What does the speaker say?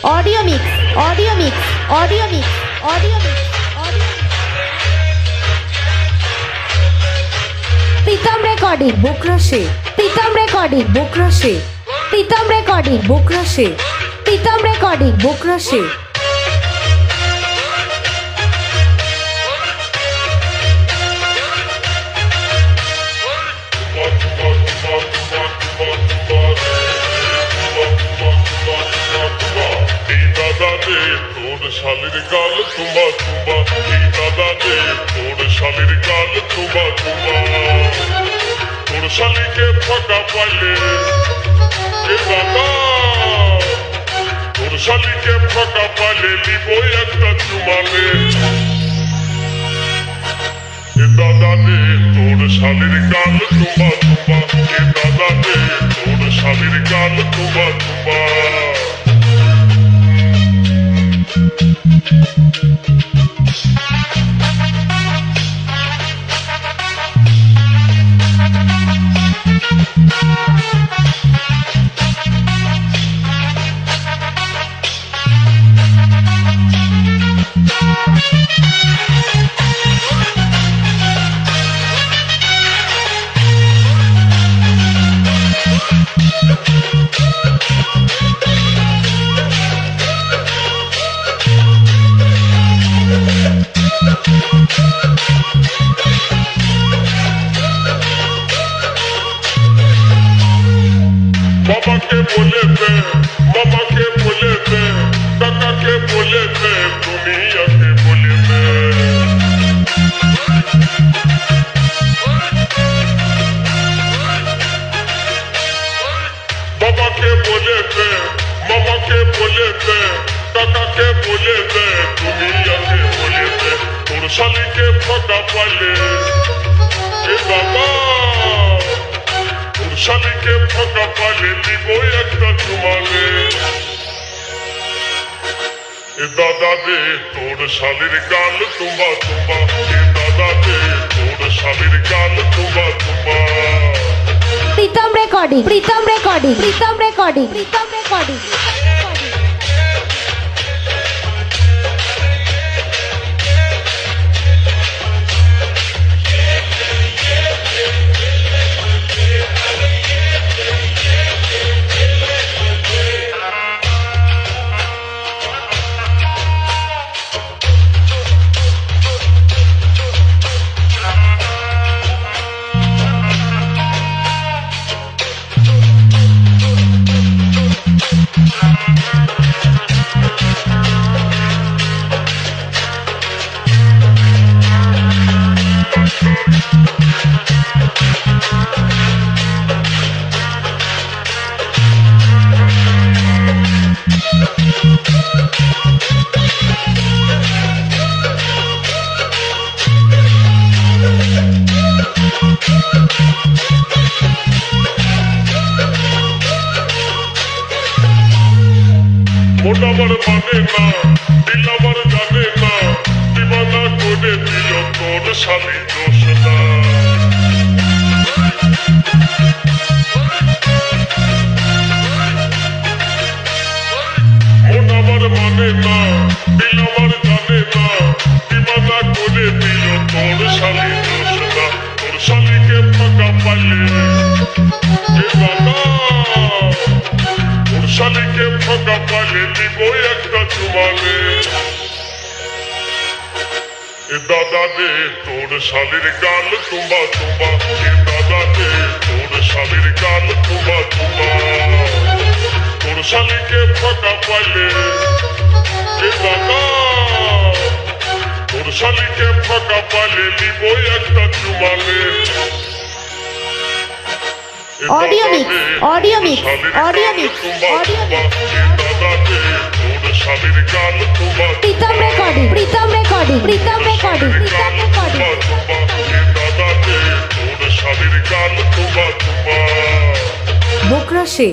Audio mix, audio mix, audio mix, audio mix, audio mix. Pritam recording, Bukrashe. Pritam recording, Bukrashe. Pritam recording, Bukrashe. Pritam recording, Bukrashe. শালির গাল তুমা তুমা এই দাদা রে তোর শালির গাল তুমা তুমা তোর শালিকে ফাঁকা পাইলে এ দাদা তোর শালিকে ফাঁকা পাইলে নিব একটা চুমালে এ দাদা রে তোর শালির গাল তুমা তুমা এ দাদা রে তোর শালির গাল তুমা তুমা বাবাকে বলে দে বাবাকে বলে দে কাকাকে বলে দে দুনিয়াকে বলে দে বাবাকে বলে দে মামাকে বলে দে কাকাকে বলে দে দুনিয়াকে বলে দে তোর শালিকে ফাঁকা পাইলে এ বাবা শালিকে ফাঁকা পাইলে নিব একটা চুমালে এ দাদা রে তোর শালির গাল তুমা তুমা এ দাদা রে তোর শালির গাল তুমা তুমা Pritam recording, Pritam recording, Pritam recording, Pritam recording. মোটাবার মানে না দিলাবার জানে না দিবানা করে দিল তোর শালি দোষ না মোটাবার মানে না দিলাবার জানে না দিবানা করে দিল তোর শালি দোষ না তোর শালিকে ফাঁকা পাইলে এ দাদা তোর শালিকে ফাঁকা পাইলে নিব একটা চুমালে এ দাদা রে তোর শালির গাল তুমা তুমা এ দাদা রে তোর শালির গাল তুমা তুমা তোর শালিকে ফাঁকা পাইলে এ দাদা তোর শালিকে ফাঁকা পাইলে নিব একটা চুমালে Audio mix, audio mix, audio mix, audio mix. Pritam recording, Pritam recording, Pritam recording, Pritam recording. Bukra আসে